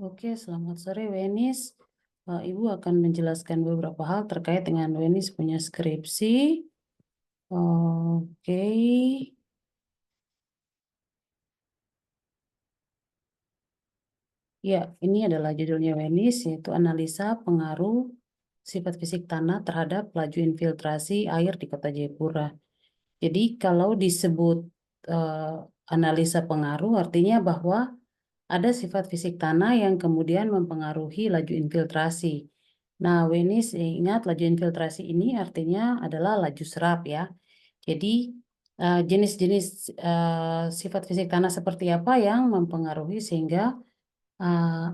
Oke, selamat sore Wenis. Ibu akan menjelaskan beberapa hal terkait dengan Wenis punya skripsi. Oke, ya ini adalah judulnya Wenis, yaitu analisa pengaruh sifat fisik tanah terhadap laju infiltrasi air di Kota Jayapura. Jadi kalau disebut eh, analisa pengaruh, artinya bahwa ada sifat fisik tanah yang kemudian mempengaruhi laju infiltrasi. Nah, Wenis ingat laju infiltrasi ini artinya adalah laju serap ya. Jadi jenis-jenis sifat fisik tanah seperti apa yang mempengaruhi sehingga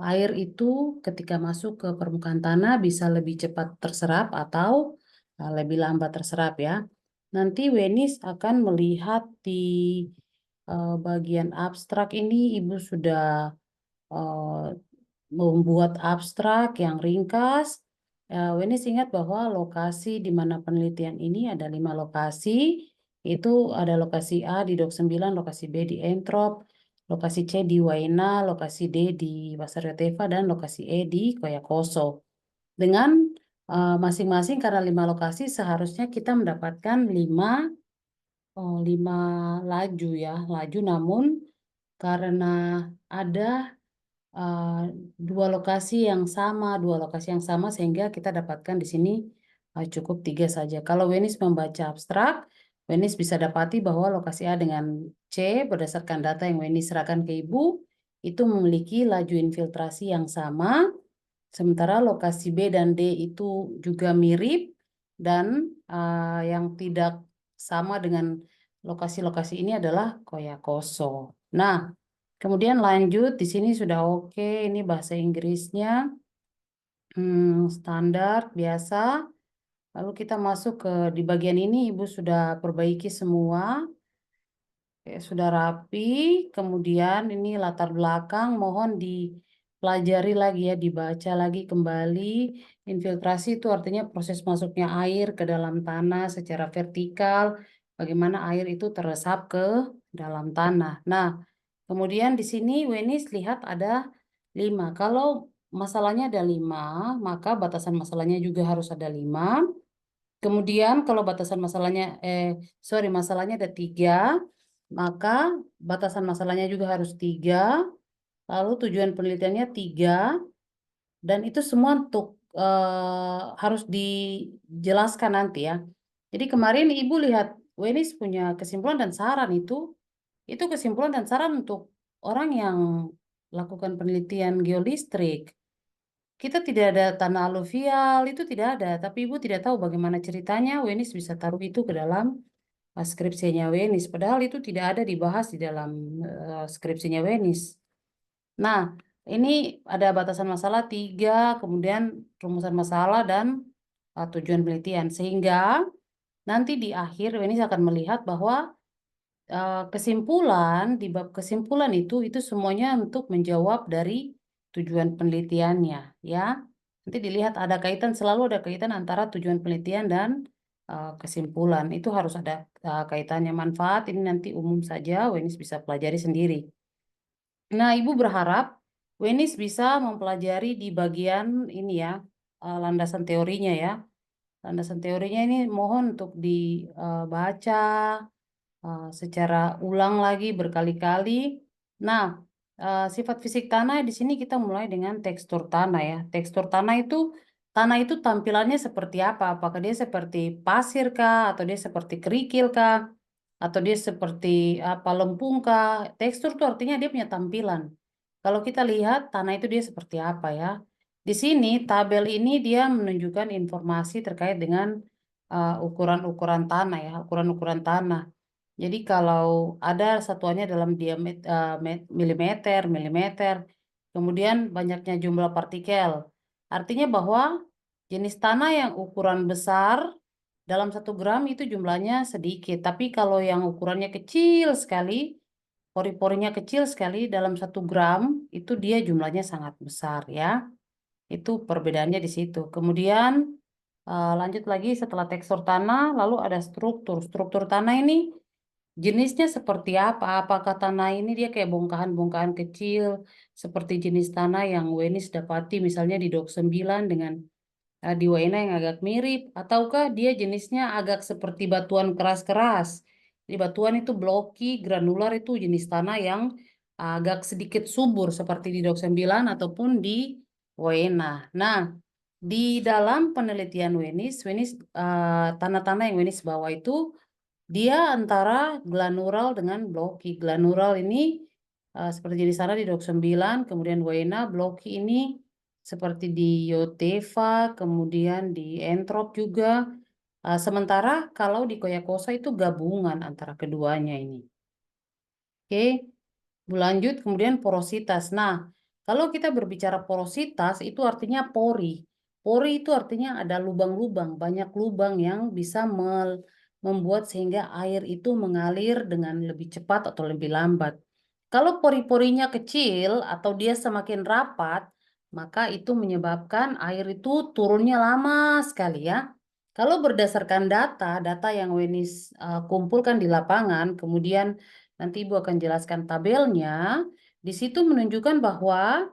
air itu ketika masuk ke permukaan tanah bisa lebih cepat terserap atau lebih lambat terserap ya. Nanti Wenis akan melihat di bagian abstrak ini Ibu sudah eh, membuat abstrak yang ringkas. Wenis ingat bahwa lokasi di mana penelitian ini ada 5 lokasi. Itu ada lokasi A di Dok 9, lokasi B di Entrop, lokasi C di Waina, lokasi D di Wasario Teva, dan lokasi E di Koyakoso. Dengan masing-masing karena 5 lokasi seharusnya kita mendapatkan 5 laju ya, laju namun karena ada uh, dua lokasi yang sama sehingga kita dapatkan di sini cukup 3 saja. Kalau Wenis membaca abstrak, Wenis bisa dapati bahwa lokasi A dengan C berdasarkan data yang Wenis serahkan ke Ibu itu memiliki laju infiltrasi yang sama, sementara lokasi B dan D itu juga mirip dan yang tidak sama dengan lokasi-lokasi ini adalah Koyakoso. Nah, kemudian lanjut, di sini sudah oke, ini bahasa Inggrisnya standar, biasa. Lalu kita masuk ke di bagian ini, Ibu sudah perbaiki semua, sudah rapi. Kemudian ini latar belakang, mohon dipelajari lagi ya, dibaca lagi kembali. Infiltrasi itu artinya proses masuknya air ke dalam tanah secara vertikal, bagaimana air itu teresap ke dalam tanah. Nah, kemudian di sini Wenis lihat ada 5. Kalau masalahnya ada 5, maka batasan masalahnya juga harus ada 5. Kemudian kalau batasan masalahnya, masalahnya ada 3, maka batasan masalahnya juga harus 3. Lalu tujuan penelitiannya 3. Dan itu semua untuk harus dijelaskan nanti ya. Jadi kemarin Ibu lihat Wenis punya kesimpulan dan saran itu kesimpulan dan saran untuk orang yang lakukan penelitian geolistrik. Kita tidak ada tanah aluvial, itu tidak ada. Tapi Ibu tidak tahu bagaimana ceritanya, Wenis bisa taruh itu ke dalam skripsinya Wenis. Padahal itu tidak ada dibahas di dalam skripsinya Wenis. Nah, ini ada batasan masalah 3, kemudian rumusan masalah dan tujuan penelitian. Sehingga nanti di akhir Wenis akan melihat bahwa kesimpulan di bab kesimpulan itu semuanya untuk menjawab dari tujuan penelitiannya ya. Nanti dilihat ada kaitan, selalu ada kaitan antara tujuan penelitian dan kesimpulan. Itu harus ada kaitannya. Manfaat ini nanti umum saja, Wenis bisa pelajari sendiri. Nah, Ibu berharap Wenis bisa mempelajari di bagian ini ya, landasan teorinya ya. Landasan teorinya ini mohon untuk dibaca secara ulang lagi berkali-kali. Nah, sifat fisik tanah di sini kita mulai dengan tekstur tanah ya. Tekstur tanah itu tampilannya seperti apa? Apakah dia seperti pasir kah, atau dia seperti kerikil kah, atau dia seperti apa lempung kah? Tekstur itu artinya dia punya tampilan. Kalau kita lihat tanah itu dia seperti apa ya? Di sini tabel ini dia menunjukkan informasi terkait dengan ukuran-ukuran tanah ya, ukuran-ukuran tanah. Jadi kalau ada satuannya dalam diameter milimeter, milimeter, kemudian banyaknya jumlah partikel. Artinya bahwa jenis tanah yang ukuran besar dalam 1 gram itu jumlahnya sedikit. Tapi kalau yang ukurannya kecil sekali, pori-porinya kecil sekali dalam 1 gram, itu dia jumlahnya sangat besar ya. Itu perbedaannya di situ. Kemudian lanjut lagi setelah tekstur tanah, lalu ada struktur. Struktur tanah ini Jenisnya seperti apa? Apakah tanah ini dia kayak bongkahan-bongkahan kecil seperti jenis tanah yang Wenis dapati misalnya di Dok 9 dengan di Waina yang agak mirip, ataukah dia jenisnya agak seperti batuan keras-keras. Di batuan itu blocky, granular itu jenis tanah yang agak sedikit subur seperti di Dok 9 ataupun di Waina. Nah, di dalam penelitian Wenis tanah-tanah yang Wenis bawa itu dia antara granural dengan blocky. Granural ini seperti jenis tanah di Dok 9, kemudian Waina, blocky ini seperti di Yotefa, kemudian di Entrop juga. Sementara kalau di Koyakosa itu gabungan antara keduanya ini. Oke, lanjut kemudian porositas. Nah, kalau kita berbicara porositas itu artinya pori. Pori itu artinya ada lubang-lubang, banyak lubang yang bisa membuat sehingga air itu mengalir dengan lebih cepat atau lebih lambat. Kalau pori-porinya kecil atau dia semakin rapat, maka itu menyebabkan air itu turunnya lama sekali ya. Kalau berdasarkan data yang Wenis kumpulkan di lapangan, kemudian nanti Ibu akan jelaskan tabelnya, di situ menunjukkan bahwa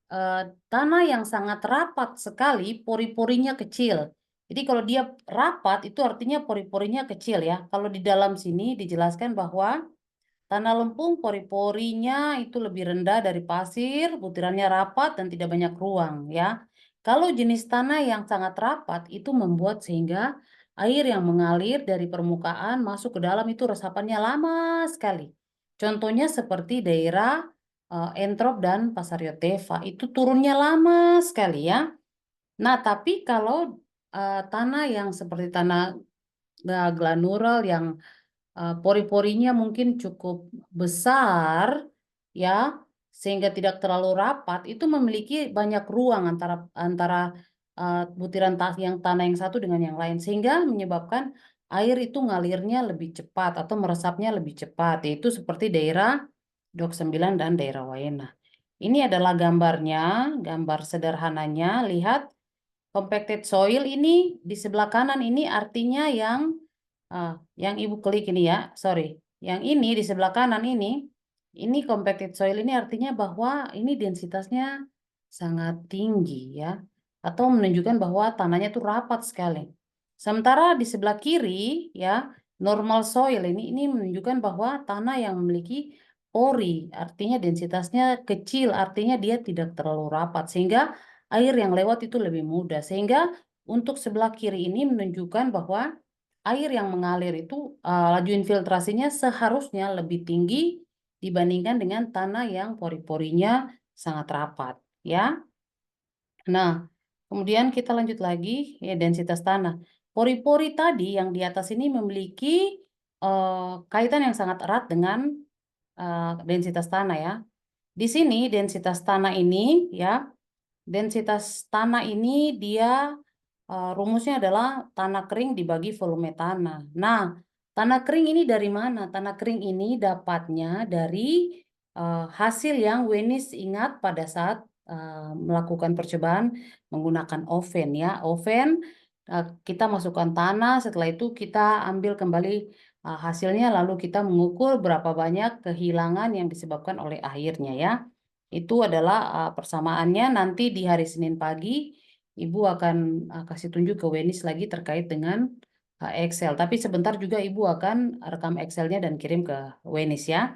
eh, tanah yang sangat rapat sekali, pori-porinya kecil. Jadi kalau dia rapat itu artinya pori-porinya kecil ya. Kalau di dalam sini dijelaskan bahwa tanah lempung pori-porinya itu lebih rendah dari pasir, butirannya rapat dan tidak banyak ruang ya. Kalau jenis tanah yang sangat rapat itu membuat sehingga air yang mengalir dari permukaan masuk ke dalam itu resapannya lama sekali. Contohnya seperti daerah Entrop dan Pasar Yotefa itu turunnya lama sekali ya. Nah, tapi kalau tanah yang seperti tanah granural yang pori-porinya mungkin cukup besar ya sehingga tidak terlalu rapat itu memiliki banyak ruang antara antara butiran yang tanah yang satu dengan yang lain sehingga menyebabkan air itu ngalirnya lebih cepat atau meresapnya lebih cepat yaitu seperti daerah Dok 9 dan daerah Waena. Ini adalah gambarnya, gambar sederhananya. Lihat compacted soil ini di sebelah kanan ini artinya yang Ibu klik ini ya, sorry. Yang ini di sebelah kanan ini compacted soil ini artinya bahwa ini densitasnya sangat tinggi ya, atau menunjukkan bahwa tanahnya tuh rapat sekali. Sementara di sebelah kiri ya, normal soil ini menunjukkan bahwa tanah yang memiliki pori, artinya densitasnya kecil, artinya dia tidak terlalu rapat sehingga air yang lewat itu lebih mudah. Sehingga untuk sebelah kiri ini menunjukkan bahwa air yang mengalir itu laju infiltrasinya seharusnya lebih tinggi dibandingkan dengan tanah yang pori-porinya sangat rapat, ya. Nah, kemudian kita lanjut lagi ya densitas tanah. Pori-pori tadi yang di atas ini memiliki kaitan yang sangat erat dengan densitas tanah ya. Di sini densitas tanah ini ya, densitas tanah ini dia rumusnya adalah tanah kering dibagi volume tanah. Nah, tanah kering ini dari mana? Tanah kering ini dapatnya dari hasil yang Wenis ingat pada saat melakukan percobaan menggunakan oven ya. Oven kita masukkan tanah, setelah itu kita ambil kembali hasilnya lalu kita mengukur berapa banyak kehilangan yang disebabkan oleh airnya ya. Itu adalah persamaannya nanti di hari Senin pagi Ibu akan kasih tunjuk ke Wenis lagi terkait dengan Excel. Tapi sebentar juga Ibu akan rekam Excelnya dan kirim ke Wenis ya.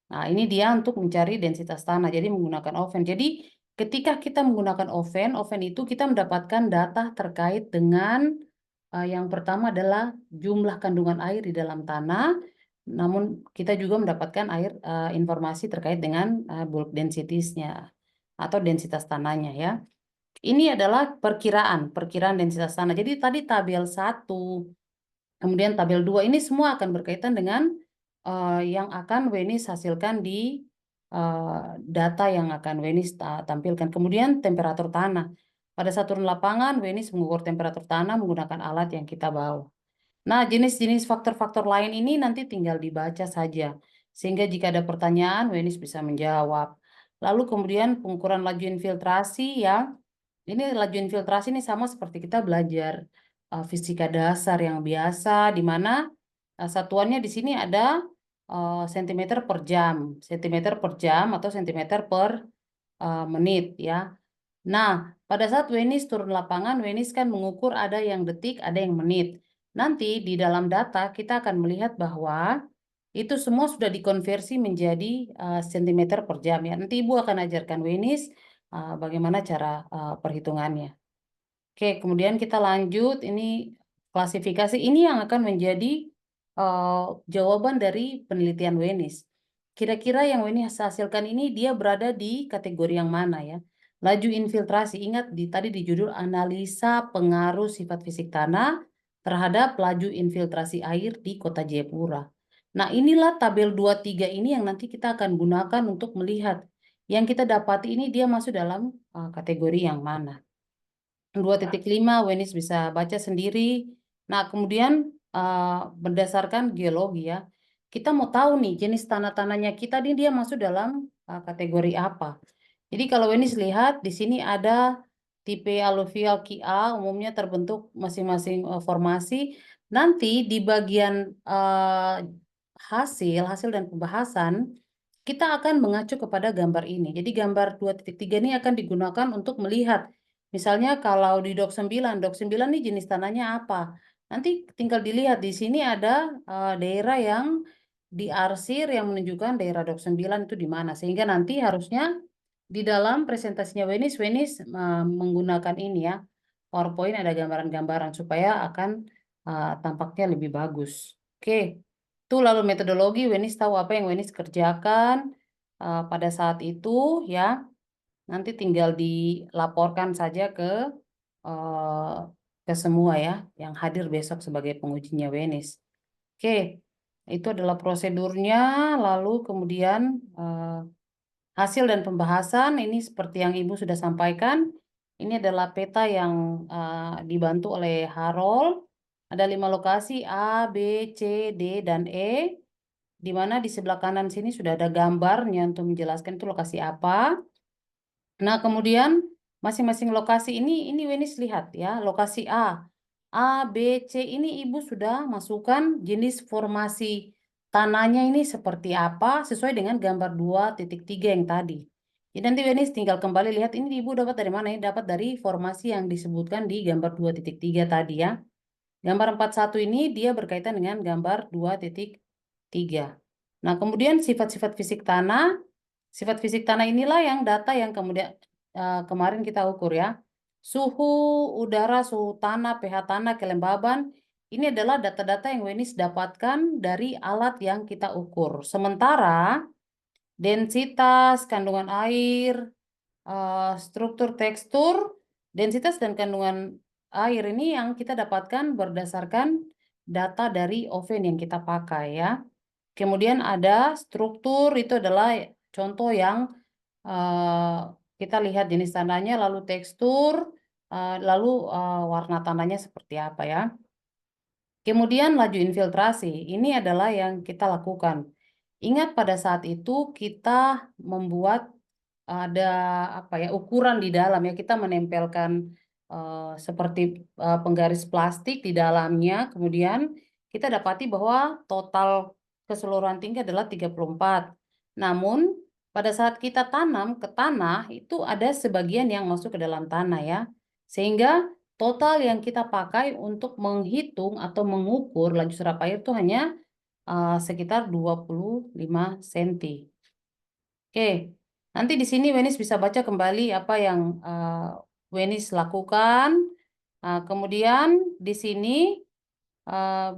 Nah, ini dia untuk mencari densitas tanah. Jadi menggunakan oven. Jadi ketika kita menggunakan oven itu kita mendapatkan data terkait dengan yang pertama adalah jumlah kandungan air di dalam tanah. Namun kita juga mendapatkan informasi terkait dengan bulk densitiesnya atau densitas tanahnya ya. Ini adalah perkiraan densitas tanah. Jadi tadi tabel 1, kemudian tabel 2 ini semua akan berkaitan dengan yang akan Wenis hasilkan di data yang akan Wenis tampilkan. Kemudian temperatur tanah. Pada saat turun lapangan, Wenis mengukur temperatur tanah menggunakan alat yang kita bawa. Nah, jenis-jenis faktor-faktor lain ini nanti tinggal dibaca saja. Sehingga jika ada pertanyaan, Wenis bisa menjawab. Lalu kemudian pengukuran laju infiltrasi ya. Ini laju infiltrasi ini sama seperti kita belajar fisika dasar yang biasa, di mana satuannya di sini ada sentimeter per jam, atau sentimeter per menit ya. Nah, pada saat Wenis turun lapangan, Wenis kan mengukur ada yang detik, ada yang menit. Nanti di dalam data kita akan melihat bahwa itu semua sudah dikonversi menjadi sentimeter per jam ya. Nanti Ibu akan ajarkan Wenis bagaimana cara perhitungannya. Oke, kemudian kita lanjut. Ini klasifikasi ini yang akan menjadi jawaban dari penelitian Wenis. Kira-kira yang Wenis hasilkan ini dia berada di kategori yang mana ya? Laju infiltrasi. Ingat tadi di judul analisa pengaruh sifat fisik tanah terhadap laju infiltrasi air di Kota Jayapura. Nah, inilah tabel 23 ini yang nanti kita akan gunakan untuk melihat yang kita dapati ini dia masuk dalam kategori yang mana. 2.5 Wenis bisa baca sendiri. Nah, kemudian berdasarkan geologi ya, kita mau tahu nih jenis tanah-tanahnya kita ini dia masuk dalam kategori apa. Jadi kalau Wenis lihat di sini ada tipe aluvial Ki-A umumnya terbentuk masing-masing formasi. Nanti di bagian hasil dan pembahasan kita akan mengacu kepada gambar ini. Jadi gambar 2.3 ini akan digunakan untuk melihat. Misalnya kalau di dok 9 nih jenis tanahnya apa? Nanti tinggal dilihat di sini ada daerah yang diarsir yang menunjukkan daerah dok 9 itu di mana. Sehingga nanti harusnya di dalam presentasinya Wenis menggunakan ini ya. PowerPoint ada gambaran-gambaran supaya akan tampaknya lebih bagus. Oke. Itu lalu metodologi, Wenis tahu apa yang Wenis kerjakan pada saat itu ya. Nanti tinggal dilaporkan saja ke semua ya yang hadir besok sebagai pengujinya Wenis. Oke, itu adalah prosedurnya. Lalu kemudian hasil dan pembahasan ini seperti yang Ibu sudah sampaikan. Ini adalah peta yang dibantu oleh Harold. Ada 5 lokasi A, B, C, D, dan E. Di mana di sebelah kanan sini sudah ada gambarnya untuk menjelaskan itu lokasi apa. Nah, kemudian masing-masing lokasi ini Wenis lihat ya, lokasi A. A, B, C ini Ibu sudah masukkan jenis formasi tanahnya ini seperti apa sesuai dengan gambar 2.3 yang tadi. Jadi nanti Wenis tinggal kembali lihat ini Ibu dapat dari mana? Ini dapat dari formasi yang disebutkan di gambar 2.3 tadi ya. Gambar 41 ini dia berkaitan dengan gambar 2.3. Nah, kemudian sifat-sifat fisik tanah. Sifat fisik tanah inilah yang data yang kemudian kemarin kita ukur ya. Suhu udara, suhu tanah, pH tanah, kelembaban. Ini adalah data-data yang Wenis dapatkan dari alat yang kita ukur. Sementara densitas, kandungan air, struktur tekstur, densitas dan kandungan air ini yang kita dapatkan berdasarkan data dari oven yang kita pakai ya. Kemudian ada struktur, itu adalah contoh yang kita lihat jenis tanahnya, lalu tekstur, lalu warna tanahnya seperti apa ya. Kemudian laju infiltrasi, ini adalah yang kita lakukan. Ingat pada saat itu kita membuat ada apa ya ukuran di dalam ya, kita menempelkan seperti penggaris plastik di dalamnya. Kemudian kita dapati bahwa total keseluruhan tinggi adalah 34. Namun pada saat kita tanam ke tanah itu ada sebagian yang masuk ke dalam tanah ya. Sehingga total yang kita pakai untuk menghitung atau mengukur laju serap air itu hanya sekitar 25 cm. Oke, nanti di sini Wenis bisa baca kembali apa yang Wenis lakukan. Kemudian di sini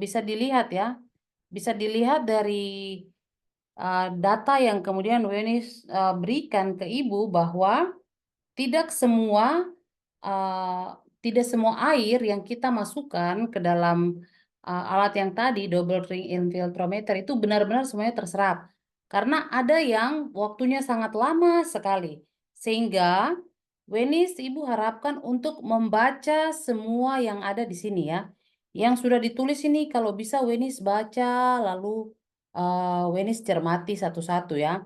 bisa dilihat ya, bisa dilihat dari data yang kemudian Wenis berikan ke Ibu bahwa tidak semua air yang kita masukkan ke dalam alat yang tadi double ring infiltrometer itu benar-benar semuanya terserap. Karena ada yang waktunya sangat lama sekali. Sehingga Wenis Ibu harapkan untuk membaca semua yang ada di sini ya. Yang sudah ditulis ini kalau bisa Wenis baca lalu Wenis cermati satu-satu ya.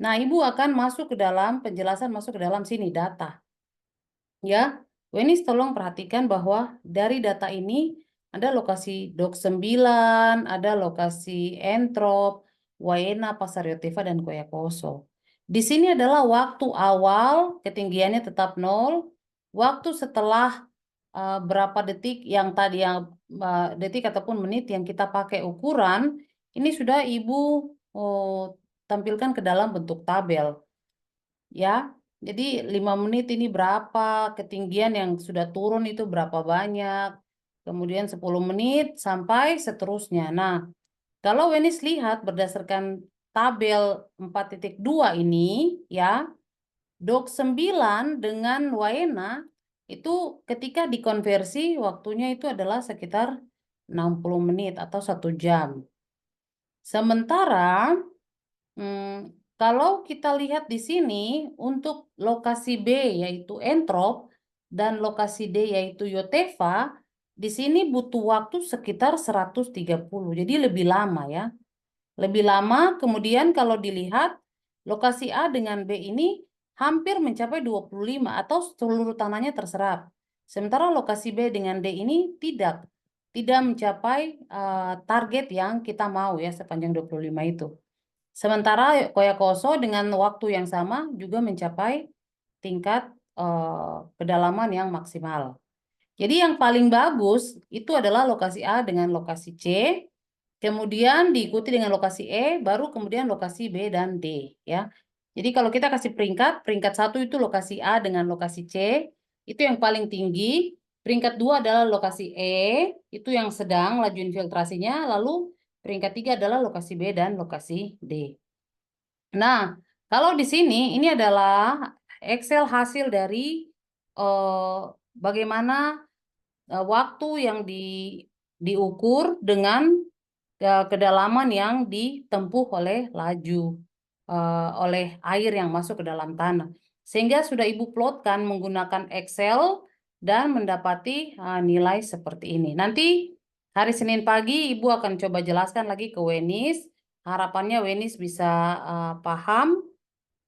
Nah, Ibu akan masuk ke dalam penjelasan, masuk ke dalam sini data. Ya, Wenis tolong perhatikan bahwa dari data ini ada lokasi dok 9, ada lokasi entrop. Waena, Pasar Yotefa, dan Koyakoso. Di sini adalah waktu awal ketinggiannya tetap 0, waktu setelah berapa detik yang tadi yang detik ataupun menit yang kita pakai ukuran, ini sudah Ibu tampilkan ke dalam bentuk tabel. Ya, jadi 5 menit ini berapa, ketinggian yang sudah turun itu berapa banyak, kemudian 10 menit sampai seterusnya. Nah, kalau Wenis lihat berdasarkan tabel 4.2 ini, ya, Dok 9 dengan Waena itu ketika dikonversi waktunya itu adalah sekitar 60 menit atau 1 jam. Sementara kalau kita lihat di sini untuk lokasi B yaitu Entrop dan lokasi D yaitu Yotefa, di sini butuh waktu sekitar 130. Jadi lebih lama ya. Lebih lama, kemudian kalau dilihat lokasi A dengan B ini hampir mencapai 25 atau seluruh tanahnya terserap. Sementara lokasi B dengan D ini tidak mencapai target yang kita mau ya sepanjang 25 itu. Sementara Koyakoso dengan waktu yang sama juga mencapai tingkat kedalaman yang maksimal. Jadi yang paling bagus itu adalah lokasi A dengan lokasi C, kemudian diikuti dengan lokasi E, baru kemudian lokasi B dan D ya. Jadi kalau kita kasih peringkat 1 itu lokasi A dengan lokasi C, itu yang paling tinggi. Peringkat 2 adalah lokasi E, itu yang sedang laju infiltrasinya, lalu peringkat 3 adalah lokasi B dan lokasi D. Nah, kalau di sini ini adalah Excel hasil dari bagaimana waktu yang diukur dengan kedalaman yang ditempuh oleh laju oleh air yang masuk ke dalam tanah. Sehingga sudah Ibu plotkan menggunakan Excel dan mendapati nilai seperti ini. Nanti hari Senin pagi Ibu akan coba jelaskan lagi ke Wenis. Harapannya Wenis bisa paham.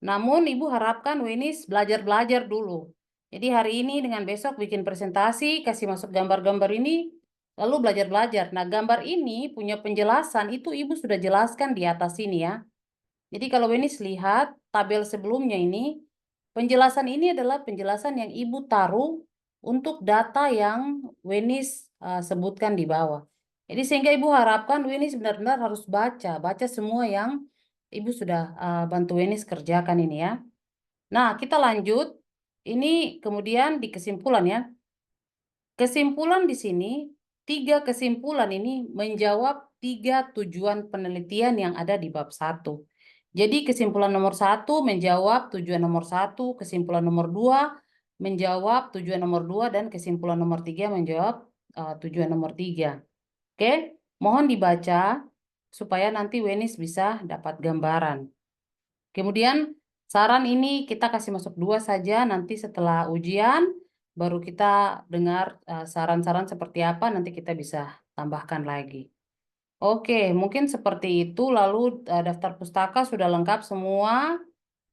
Namun Ibu harapkan Wenis belajar-belajar dulu. Jadi hari ini dengan besok bikin presentasi, kasih masuk gambar-gambar ini, lalu belajar-belajar. Nah, gambar ini punya penjelasan, itu Ibu sudah jelaskan di atas ini ya. Jadi kalau Wenis lihat tabel sebelumnya ini, penjelasan ini adalah penjelasan yang Ibu taruh untuk data yang Wenis sebutkan di bawah. Jadi sehingga Ibu harapkan Wenis benar-benar harus baca semua yang Ibu sudah bantu Wenis kerjakan ini ya. Nah, kita lanjut. Ini kemudian di kesimpulan ya. Kesimpulan di sini, 3 kesimpulan ini menjawab 3 tujuan penelitian yang ada di bab 1. Jadi kesimpulan nomor 1 menjawab tujuan nomor 1, kesimpulan nomor 2 menjawab tujuan nomor 2, dan kesimpulan nomor 3 menjawab tujuan nomor 3. Oke, mohon dibaca supaya nanti Wenis bisa dapat gambaran. Kemudian saran ini kita kasih masuk 2 saja, nanti setelah ujian baru kita dengar saran-saran seperti apa, nanti kita bisa tambahkan lagi. Oke, mungkin seperti itu. Lalu daftar pustaka sudah lengkap semua.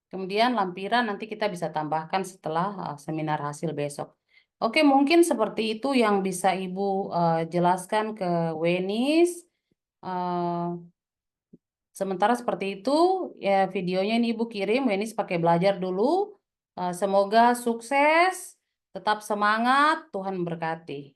Kemudian lampiran nanti kita bisa tambahkan setelah seminar hasil besok. Oke, mungkin seperti itu yang bisa Ibu jelaskan ke Wenis. Sementara seperti itu, ya videonya ini Ibu kirim, Wenis pakai belajar dulu. Semoga sukses, tetap semangat, Tuhan memberkati.